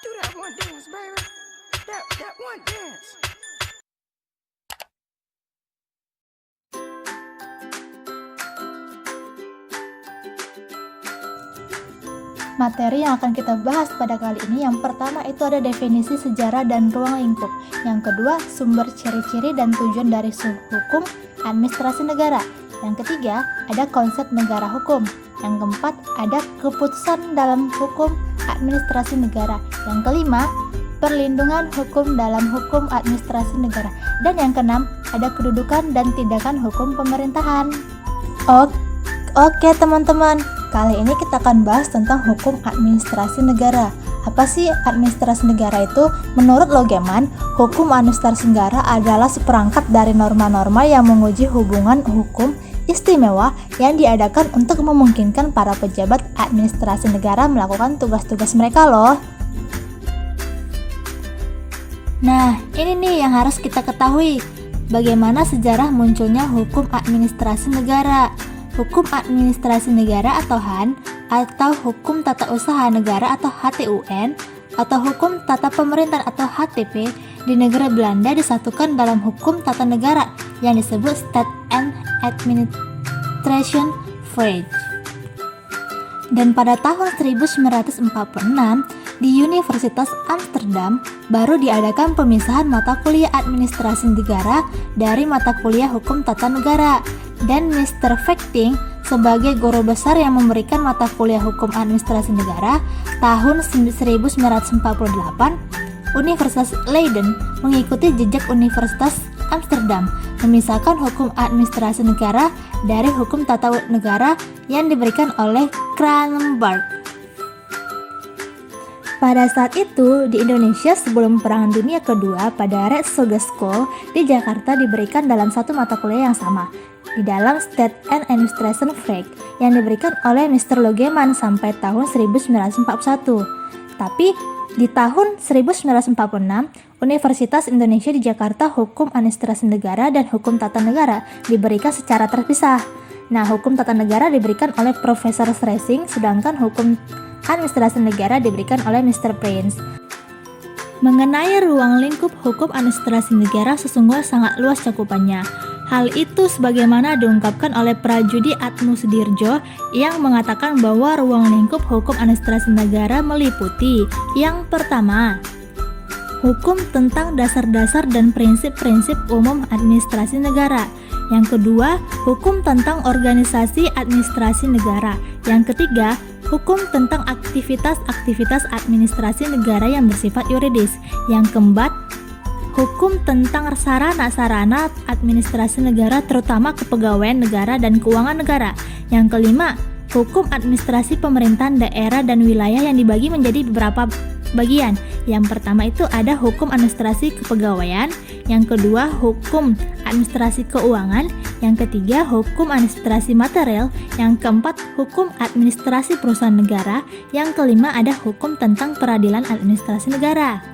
Do that one dance, baby. That one dance. Materi yang akan kita bahas pada kali ini, yang pertama itu ada definisi sejarah dan ruang lingkup. Yang kedua, sumber ciri-ciri dan tujuan dari hukum administrasi negara. Yang ketiga, ada konsep negara hukum. Yang keempat, ada keputusan dalam hukum administrasi negara. Yang kelima, perlindungan hukum dalam hukum administrasi negara. Dan yang keenam, ada kedudukan dan tindakan hukum pemerintahan. Oke teman-teman, kali ini kita akan bahas tentang hukum administrasi negara. Apa sih administrasi negara itu? Menurut Logeman, hukum administrasi negara adalah seperangkat dari norma-norma yang menguji hubungan hukum istimewa yang diadakan untuk memungkinkan para pejabat administrasi negara melakukan tugas-tugas mereka loh. Nah, ini nih yang harus kita ketahui. Bagaimana sejarah munculnya hukum administrasi negara? Hukum administrasi negara atau HAN, atau hukum tata usaha negara atau HTUN, atau hukum tata pemerintahan atau HTP di negara Belanda disatukan dalam hukum tata negara yang disebut State and Administration Vrije. Dan pada tahun 1946 di Universitas Amsterdam baru diadakan pemisahan mata kuliah administrasi negara dari mata kuliah hukum tata negara. Dan Mr. Vechting sebagai guru besar yang memberikan mata kuliah hukum administrasi negara tahun 1948, Universitas Leiden mengikuti jejak Universitas Amsterdam memisahkan hukum administrasi negara dari hukum tata negara yang diberikan oleh Kranenburg. Pada saat itu, di Indonesia sebelum Perang Dunia Kedua, pada Red School di Jakarta diberikan dalam satu mata kuliah yang sama, di dalam State and Administration Vrije yang diberikan oleh Mr. Logeman sampai tahun 1941. Tapi di tahun 1946, Universitas Indonesia di Jakarta Hukum Administrasi Negara dan Hukum Tata Negara diberikan secara terpisah. Nah, Hukum Tata Negara diberikan oleh Profesor Stressing, sedangkan Hukum Administrasi Negara diberikan oleh Mr. Prince. Mengenai ruang lingkup hukum administrasi negara sesungguhnya sangat luas cakupannya. Hal itu sebagaimana diungkapkan oleh Prajudi Atmu Sudirjo yang mengatakan bahwa ruang lingkup hukum administrasi negara meliputi: yang pertama, hukum tentang dasar-dasar dan prinsip-prinsip umum administrasi negara. Yang kedua, hukum tentang organisasi administrasi negara. Yang ketiga, hukum tentang aktivitas-aktivitas administrasi negara yang bersifat yuridis. Yang keempat, hukum tentang sarana-sarana administrasi negara terutama kepegawaian negara dan keuangan negara. Yang kelima, hukum administrasi pemerintahan daerah dan wilayah yang dibagi menjadi beberapa bagian. Yang pertama itu ada hukum administrasi kepegawaian, yang kedua hukum administrasi keuangan, yang ketiga hukum administrasi material, yang keempat hukum administrasi perusahaan negara, yang kelima ada hukum tentang peradilan administrasi negara.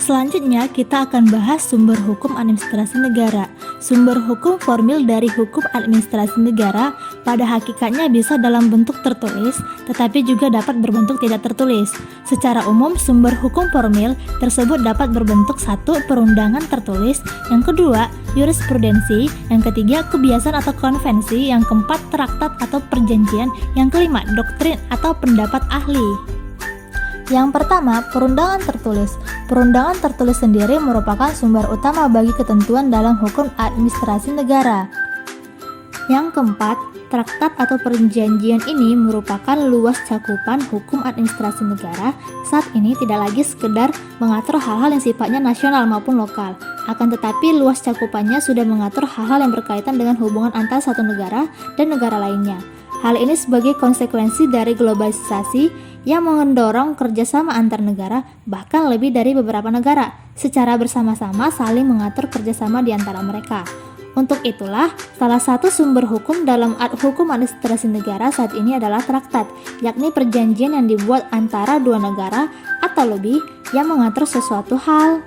Selanjutnya kita akan bahas sumber hukum administrasi negara. Sumber hukum formil dari hukum administrasi negara pada hakikatnya bisa dalam bentuk tertulis, tetapi juga dapat berbentuk tidak tertulis. Secara umum, sumber hukum formil tersebut dapat berbentuk: satu, perundangan tertulis, yang kedua, jurisprudensi, yang ketiga, kebiasaan atau konvensi, yang keempat, traktat atau perjanjian, yang kelima, doktrin atau pendapat ahli. Yang pertama, perundangan tertulis. Perundangan tertulis sendiri merupakan sumber utama bagi ketentuan dalam hukum administrasi negara. Yang keempat, traktat atau perjanjian ini merupakan luas cakupan hukum administrasi negara. Saat ini tidak lagi sekedar mengatur hal-hal yang sifatnya nasional maupun lokal, akan tetapi luas cakupannya sudah mengatur hal-hal yang berkaitan dengan hubungan antara satu negara dan negara lainnya. Hal ini sebagai konsekuensi dari globalisasi yang mendorong kerjasama antar negara, bahkan lebih dari beberapa negara, secara bersama-sama saling mengatur kerjasama di antara mereka. Untuk itulah, salah satu sumber hukum dalam hukum administrasi negara saat ini adalah traktat, yakni perjanjian yang dibuat antara dua negara atau lebih yang mengatur sesuatu hal.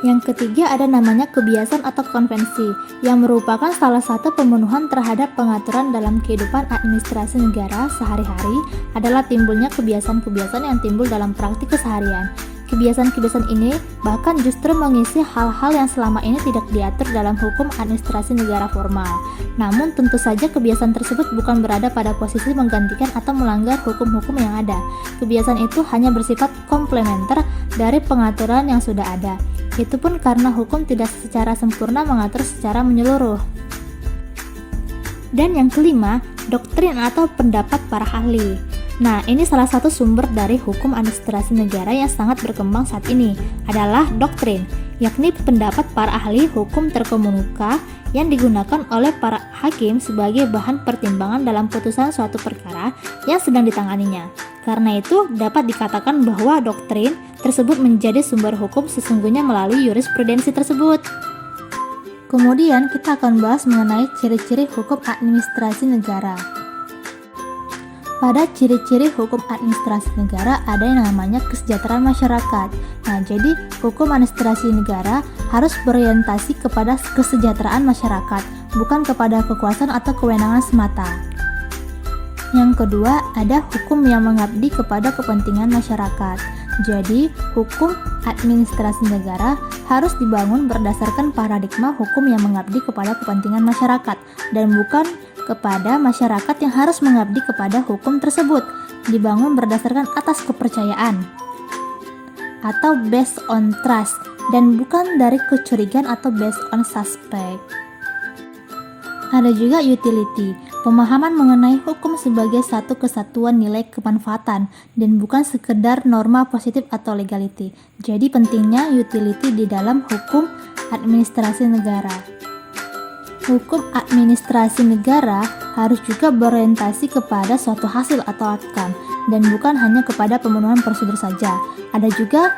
Yang ketiga ada namanya kebiasaan atau konvensi, yang merupakan salah satu pemenuhan terhadap pengaturan dalam kehidupan administrasi negara sehari-hari adalah timbulnya kebiasaan-kebiasaan yang timbul dalam praktik keseharian. Kebiasaan-kebiasaan ini bahkan justru mengisi hal-hal yang selama ini tidak diatur dalam hukum administrasi negara formal. Namun tentu saja kebiasaan tersebut bukan berada pada posisi menggantikan atau melanggar hukum-hukum yang ada. Kebiasaan itu hanya bersifat komplementer dari pengaturan yang sudah ada. Itu pun karena hukum tidak secara sempurna mengatur secara menyeluruh. Dan yang kelima, doktrin atau pendapat para ahli. Nah, ini salah satu sumber dari hukum administrasi negara yang sangat berkembang saat ini adalah doktrin, yakni pendapat para ahli hukum terkemuka yang digunakan oleh para hakim sebagai bahan pertimbangan dalam putusan suatu perkara yang sedang ditanganinya. Karena itu, dapat dikatakan bahwa doktrin tersebut menjadi sumber hukum sesungguhnya melalui jurisprudensi tersebut. Kemudian, kita akan bahas mengenai ciri-ciri hukum administrasi negara. Pada ciri-ciri hukum administrasi negara ada yang namanya kesejahteraan masyarakat. Nah, jadi hukum administrasi negara harus berorientasi kepada kesejahteraan masyarakat, bukan kepada kekuasaan atau kewenangan semata. Yang kedua, ada hukum yang mengabdi kepada kepentingan masyarakat. Jadi, hukum administrasi negara harus dibangun berdasarkan paradigma hukum yang mengabdi kepada kepentingan masyarakat dan bukan kepada masyarakat yang harus mengabdi kepada hukum tersebut. Dibangun berdasarkan atas kepercayaan atau based on trust dan bukan dari kecurigaan atau based on suspect. Ada juga utility, pemahaman mengenai hukum sebagai satu kesatuan nilai kemanfaatan dan bukan sekedar norma positif atau legality. Jadi pentingnya utility di dalam hukum administrasi negara. Hukum administrasi negara harus juga berorientasi kepada suatu hasil atau outcome dan bukan hanya kepada pemenuhan prosedur saja. Ada juga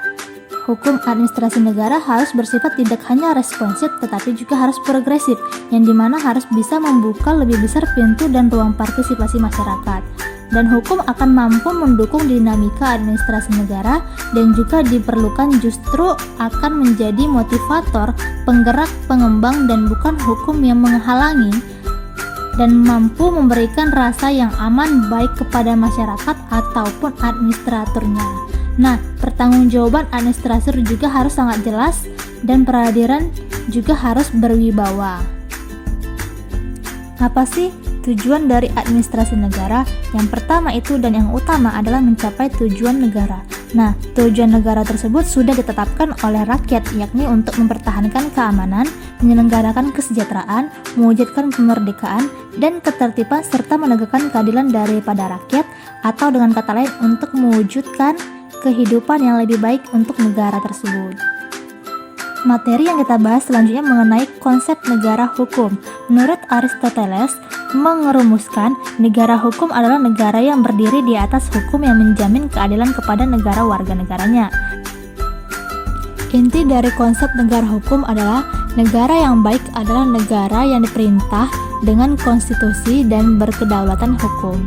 hukum administrasi negara harus bersifat tidak hanya responsif tetapi juga harus progresif, yang dimana harus bisa membuka lebih besar pintu dan ruang partisipasi masyarakat. Dan hukum akan mampu mendukung dinamika administrasi negara dan juga diperlukan justru akan menjadi motivator, penggerak, pengembang dan bukan hukum yang menghalangi dan mampu memberikan rasa yang aman baik kepada masyarakat ataupun administratornya. Nah, pertanggungjawaban administrator juga harus sangat jelas dan peradilan juga harus berwibawa. Apa sih tujuan dari administrasi negara? Yang pertama itu dan yang utama adalah mencapai tujuan negara. Nah, tujuan negara tersebut sudah ditetapkan oleh rakyat, yakni untuk mempertahankan keamanan, menyelenggarakan kesejahteraan, mewujudkan kemerdekaan dan ketertiban serta menegakkan keadilan daripada rakyat, atau dengan kata lain untuk mewujudkan kehidupan yang lebih baik untuk negara tersebut. Materi yang kita bahas selanjutnya mengenai konsep negara hukum. Menurut Aristoteles, mengerumuskan negara hukum adalah negara yang berdiri di atas hukum yang menjamin keadilan kepada negara warga negaranya. Inti dari konsep negara hukum adalah negara yang baik adalah negara yang diperintah dengan konstitusi dan berkedaulatan hukum.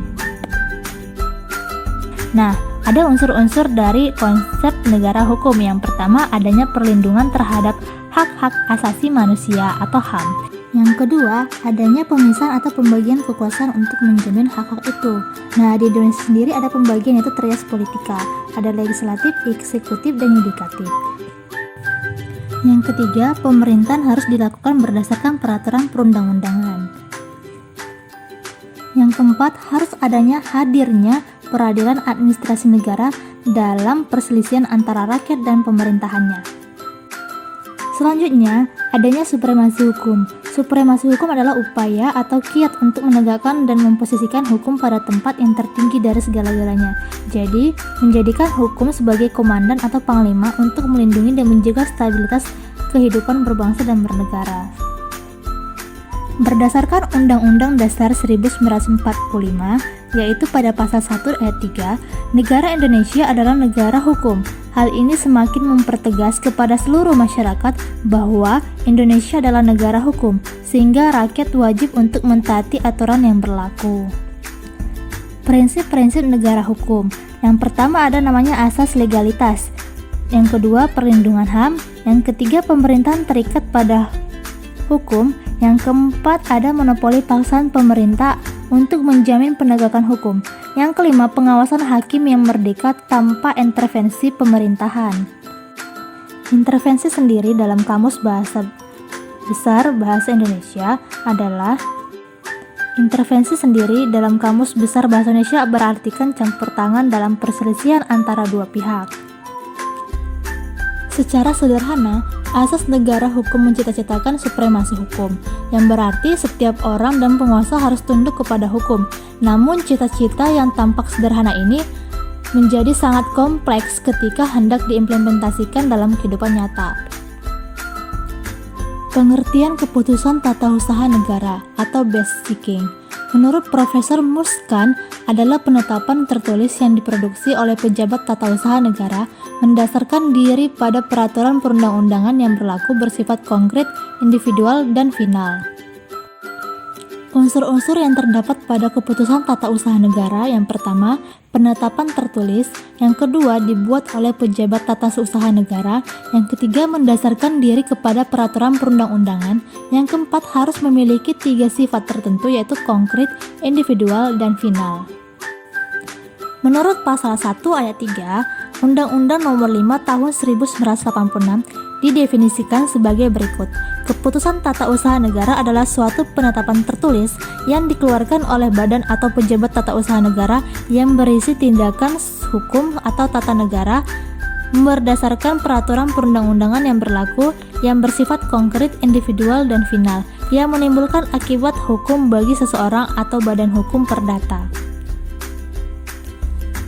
Nah, ada unsur-unsur dari konsep negara hukum. Yang pertama, adanya perlindungan terhadap hak-hak asasi manusia atau HAM. Yang kedua, adanya pemisahan atau pembagian kekuasaan untuk menjamin hak-hak itu. Nah, di Indonesia sendiri ada pembagian yaitu trias politika. Ada legislatif, eksekutif, dan yudikatif. Yang ketiga, pemerintahan harus dilakukan berdasarkan peraturan perundang-undangan. Yang keempat, harus adanya hadirnya peradilan administrasi negara dalam perselisihan antara rakyat dan pemerintahannya. Selanjutnya, adanya supremasi hukum. Supremasi hukum adalah upaya atau kiat untuk menegakkan dan memposisikan hukum pada tempat yang tertinggi dari segala-galanya. Jadi, menjadikan hukum sebagai komandan atau panglima untuk melindungi dan menjaga stabilitas kehidupan berbangsa dan bernegara. Berdasarkan Undang-Undang Dasar 1945, yaitu pada pasal 1 ayat 3, negara Indonesia adalah negara hukum. Hal ini semakin mempertegas kepada seluruh masyarakat bahwa Indonesia adalah negara hukum, sehingga rakyat wajib untuk mentaati aturan yang berlaku. Prinsip-prinsip negara hukum. Yang pertama ada namanya asas legalitas. Yang kedua, perlindungan HAM. Yang ketiga, pemerintahan terikat pada hukum. Yang keempat, ada monopoli paksaan pemerintah untuk menjamin penegakan hukum. Yang kelima, pengawasan hakim yang merdeka tanpa intervensi pemerintahan. Intervensi sendiri dalam Kamus Bahasa Besar Bahasa Indonesia adalah intervensi sendiri dalam Kamus Besar Bahasa Indonesia berartikan campur tangan dalam perselisihan antara dua pihak. Secara sederhana, asas negara hukum mencita-citakan supremasi hukum, yang berarti setiap orang dan penguasa harus tunduk kepada hukum. Namun cita-cita yang tampak sederhana ini menjadi sangat kompleks ketika hendak diimplementasikan dalam kehidupan nyata. Pengertian keputusan tata usaha negara atau basicking menurut Profesor Muskan adalah penetapan tertulis yang diproduksi oleh pejabat tata usaha negara mendasarkan diri pada peraturan perundang-undangan yang berlaku bersifat konkret, individual, dan final. Unsur-unsur yang terdapat pada keputusan tata usaha negara yang pertama, penetapan tertulis, yang kedua, dibuat oleh pejabat tata usaha negara, yang ketiga, mendasarkan diri kepada peraturan perundang-undangan, yang keempat, harus memiliki 3 sifat tertentu yaitu konkret, individual, dan final. Menurut pasal 1 ayat 3, Undang-Undang Nomor 5 Tahun 1986 didefinisikan sebagai berikut. Keputusan tata usaha negara adalah suatu penetapan tertulis yang dikeluarkan oleh badan atau pejabat tata usaha negara yang berisi tindakan hukum atau tata negara berdasarkan peraturan perundang-undangan yang berlaku yang bersifat konkret, individual, dan final yang menimbulkan akibat hukum bagi seseorang atau badan hukum perdata.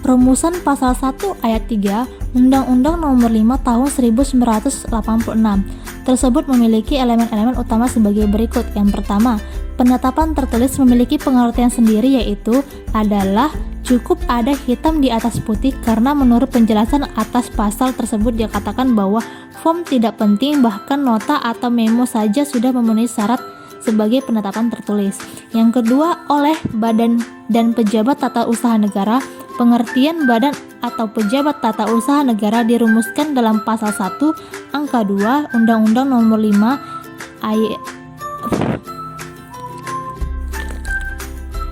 Rumusan pasal 1 ayat 3 Undang-Undang Nomor 5 Tahun 1986 tersebut memiliki elemen-elemen utama sebagai berikut. Yang pertama, penetapan tertulis memiliki pengertian sendiri yaitu adalah cukup ada hitam di atas putih karena menurut penjelasan atas pasal tersebut dikatakan bahwa form tidak penting, bahkan nota atau memo saja sudah memenuhi syarat sebagai penetapan tertulis. Yang kedua, oleh badan dan pejabat tata usaha negara. Pengertian badan atau pejabat tata usaha negara dirumuskan dalam pasal 1 angka 2 Undang-Undang Nomor 5 ayat.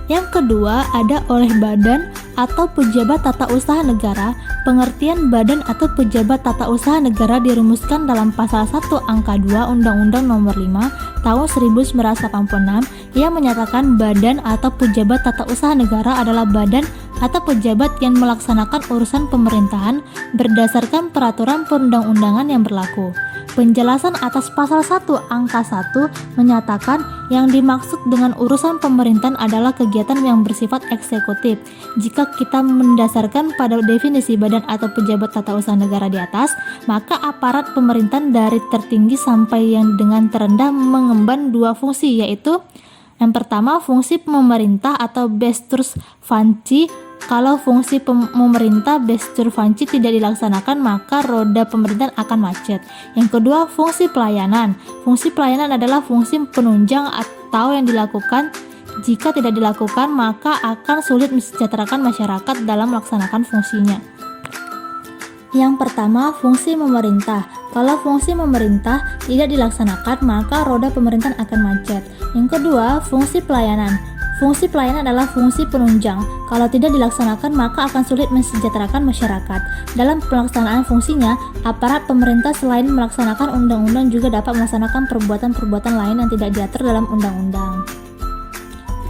Yang kedua, ada oleh badan atau pejabat tata usaha negara. Pengertian badan atau pejabat tata usaha negara dirumuskan dalam pasal 1 angka 2 Undang-Undang Nomor 5 Tahun 1986 yang menyatakan badan atau pejabat tata usaha negara adalah badan atau pejabat yang melaksanakan urusan pemerintahan berdasarkan peraturan perundang-undangan yang berlaku. Penjelasan atas pasal 1 angka 1 menyatakan yang dimaksud dengan urusan pemerintahan adalah kegiatan yang bersifat eksekutif. Jika kita mendasarkan pada definisi badan atau pejabat tata usaha negara di atas, maka aparat pemerintahan dari tertinggi sampai yang dengan terendah mengemban 2 fungsi, yaitu yang pertama fungsi pemerintah atau Bestursvanci. Kalau fungsi pemerintah Bestursvanci tidak dilaksanakan, maka roda pemerintahan akan macet. Yang kedua, fungsi pelayanan. Fungsi pelayanan adalah fungsi penunjang atau yang dilakukan. Jika tidak dilakukan, maka akan sulit mensejahterakan masyarakat dalam melaksanakan fungsinya. Yang pertama, fungsi pemerintah. Kalau fungsi pemerintah tidak dilaksanakan, maka roda pemerintahan akan macet. Yang kedua, fungsi pelayanan. Fungsi pelayanan adalah fungsi penunjang. Kalau tidak dilaksanakan, maka akan sulit mensejahterakan masyarakat. Dalam pelaksanaan fungsinya, aparat pemerintah selain melaksanakan undang-undang juga dapat melaksanakan perbuatan-perbuatan lain yang tidak diatur dalam undang-undang.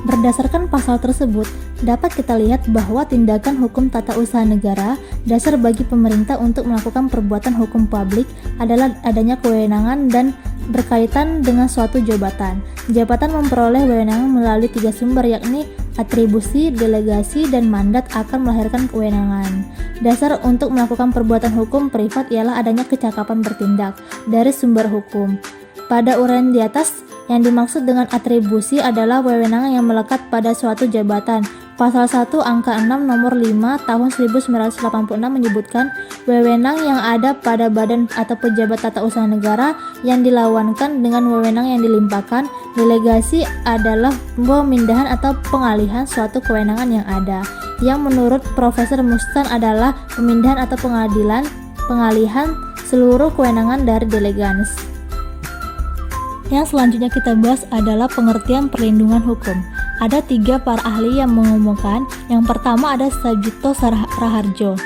Berdasarkan pasal tersebut, dapat kita lihat bahwa tindakan hukum tata usaha negara, dasar bagi pemerintah untuk melakukan perbuatan hukum publik adalah adanya kewenangan dan berkaitan dengan suatu jabatan. Jabatan memperoleh wewenang melalui 3 sumber, yakni atribusi, delegasi, dan mandat akan melahirkan kewenangan. Dasar untuk melakukan perbuatan hukum privat ialah adanya kecakapan bertindak dari sumber hukum. Pada uraian di atas, yang dimaksud dengan atribusi adalah wewenang yang melekat pada suatu jabatan. Pasal 1 angka 6 nomor 5 tahun 1986 menyebutkan wewenang yang ada pada badan atau pejabat tata usaha negara yang dilawankan dengan wewenang yang dilimpahkan. Delegasi adalah pemindahan atau pengalihan suatu kewenangan yang ada, yang menurut Profesor Mustan adalah pemindahan atau pengalihan seluruh kewenangan dari deleganes. Yang selanjutnya kita bahas adalah pengertian perlindungan hukum. Ada 3 para ahli yang mengumumkan. Yang pertama ada Sajito Raharjo.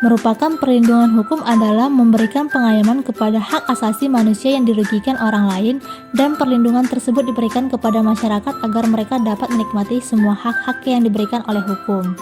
Merupakan perlindungan hukum adalah memberikan pengayoman kepada hak asasi manusia yang dirugikan orang lain, dan perlindungan tersebut diberikan kepada masyarakat agar mereka dapat menikmati semua hak-hak yang diberikan oleh hukum.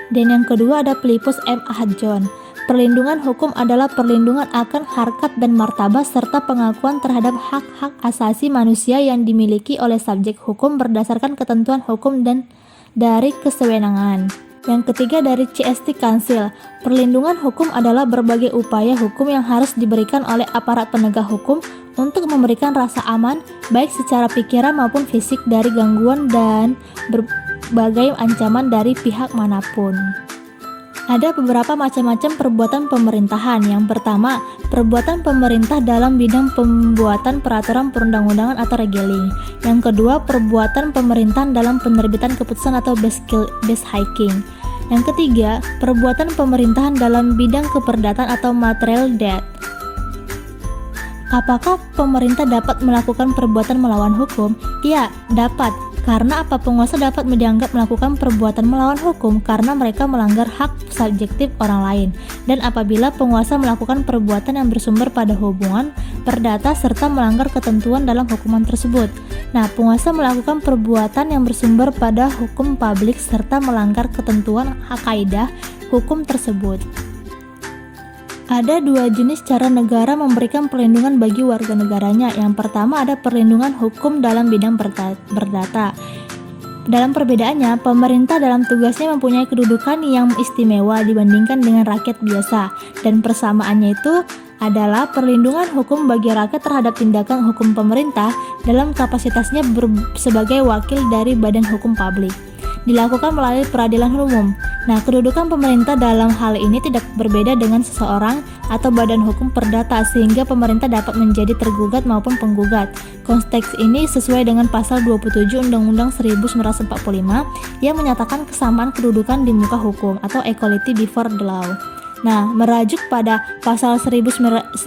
Dan yang kedua ada Philippus M. Ahadjon. Perlindungan hukum adalah perlindungan akan harkat dan martabat serta pengakuan terhadap hak-hak asasi manusia yang dimiliki oleh subjek hukum berdasarkan ketentuan hukum dan dari kesewenangan. Yang ketiga dari CST Council. Perlindungan hukum adalah berbagai upaya hukum yang harus diberikan oleh aparat penegak hukum untuk memberikan rasa aman baik secara pikiran maupun fisik dari gangguan dan berbagai ancaman dari pihak manapun. Ada beberapa macam-macam perbuatan pemerintahan. Yang pertama, perbuatan pemerintah dalam bidang pembuatan peraturan perundang-undangan atau regeling. Yang kedua, perbuatan pemerintahan dalam penerbitan keputusan atau base hiking. Yang ketiga, perbuatan pemerintahan dalam bidang keperdataan atau material debt. Apakah pemerintah dapat melakukan perbuatan melawan hukum? Ya, dapat. Karena apa? Penguasa dapat dianggap melakukan perbuatan melawan hukum karena mereka melanggar hak subjektif orang lain. Dan apabila penguasa melakukan perbuatan yang bersumber pada hubungan perdata serta melanggar ketentuan dalam hukuman tersebut. Nah, penguasa melakukan perbuatan yang bersumber pada hukum publik serta melanggar ketentuan kaidah hukum tersebut. Ada 2 jenis cara negara memberikan perlindungan bagi warga negaranya. Yang pertama ada perlindungan hukum dalam bidang perdata. Dalam perbedaannya, pemerintah dalam tugasnya mempunyai kedudukan yang istimewa dibandingkan dengan rakyat biasa, dan persamaannya itu adalah perlindungan hukum bagi rakyat terhadap tindakan hukum pemerintah dalam kapasitasnya sebagai wakil dari badan hukum publik. Dilakukan melalui peradilan umum. Nah, kedudukan pemerintah dalam hal ini tidak berbeda dengan seseorang atau badan hukum perdata, sehingga pemerintah dapat menjadi tergugat maupun penggugat. Konteks ini sesuai dengan pasal 27 Undang-Undang 1945 yang menyatakan kesamaan kedudukan di muka hukum atau equality before the law. Nah, merajuk pada pasal 1365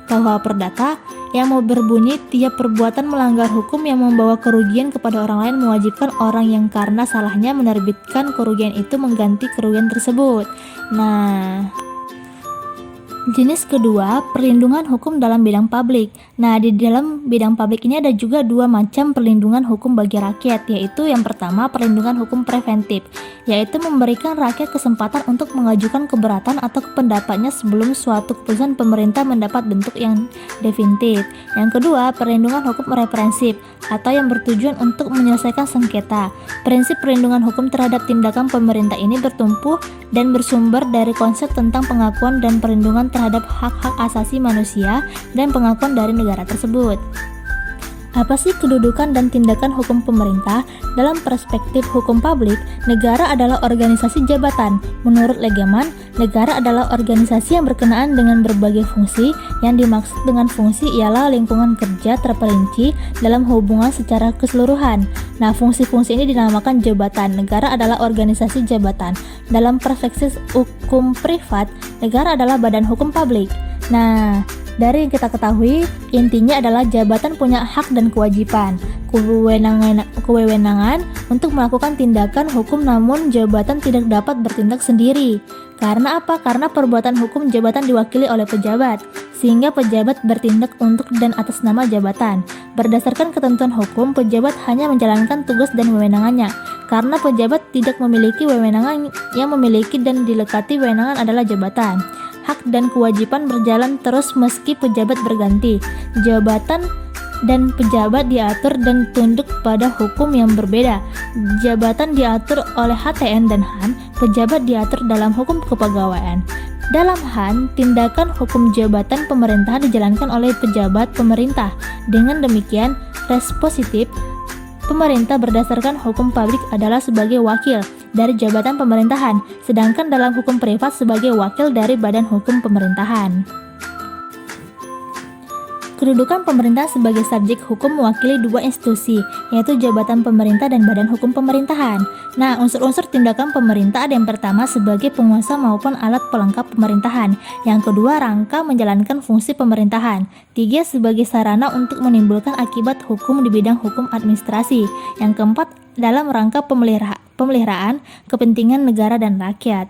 KUH Perdata yang mau berbunyi tiap perbuatan melanggar hukum yang membawa kerugian kepada orang lain mewajibkan orang yang karena salahnya menerbitkan kerugian itu mengganti kerugian tersebut. Nah, jenis kedua, perlindungan hukum dalam bidang publik. Nah, di dalam bidang publik ini ada juga 2 macam perlindungan hukum bagi rakyat, yaitu yang pertama perlindungan hukum preventif, yaitu memberikan rakyat kesempatan untuk mengajukan keberatan atau pendapatnya sebelum suatu keputusan pemerintah mendapat bentuk yang definitif. Yang kedua, perlindungan hukum represif atau yang bertujuan untuk menyelesaikan sengketa. Prinsip perlindungan hukum terhadap tindakan pemerintah ini bertumpu dan bersumber dari konsep tentang pengakuan dan perlindungan terhadap hak-hak asasi manusia dan pengakuan dari negara tersebut. Apa sih kedudukan dan tindakan hukum pemerintah? Dalam perspektif hukum publik, negara adalah organisasi jabatan. Menurut Legeman, negara adalah organisasi yang berkenaan dengan berbagai fungsi. Yang dimaksud dengan fungsi ialah lingkungan kerja terperinci dalam hubungan secara keseluruhan. Nah, fungsi-fungsi ini dinamakan jabatan. Negara adalah organisasi jabatan. Dalam perspektif hukum privat, negara adalah badan hukum publik. Nah, dari yang kita ketahui, intinya adalah jabatan punya hak dan kewajiban, kewenangan untuk melakukan tindakan hukum, namun jabatan tidak dapat bertindak sendiri. Karena apa? Karena perbuatan hukum jabatan diwakili oleh pejabat, sehingga pejabat bertindak untuk dan atas nama jabatan. Berdasarkan ketentuan hukum, pejabat hanya menjalankan tugas dan wewenangannya. Karena pejabat tidak memiliki wewenangan, yang memiliki dan dilekati wewenangan adalah jabatan. Hak dan kewajiban berjalan terus meski pejabat berganti. Jabatan dan pejabat diatur dan tunduk pada hukum yang berbeda. Jabatan diatur oleh HTN dan HAN, pejabat diatur dalam hukum kepegawaian. Dalam HAN, tindakan hukum jabatan pemerintahan dijalankan oleh pejabat pemerintah. Dengan demikian, respositif pemerintah berdasarkan hukum publik adalah sebagai wakil dari jabatan pemerintahan, sedangkan dalam hukum privat sebagai wakil dari badan hukum pemerintahan. Kedudukan pemerintah sebagai subjek hukum mewakili dua institusi, yaitu jabatan pemerintah dan badan hukum pemerintahan. Nah, unsur-unsur tindakan pemerintah ada yang pertama sebagai penguasa maupun alat pelengkap pemerintahan. Yang kedua, rangka menjalankan fungsi pemerintahan. Tiga, sebagai sarana untuk menimbulkan akibat hukum di bidang hukum administrasi. Yang keempat, dalam rangka pemeliharaan kepentingan negara dan rakyat.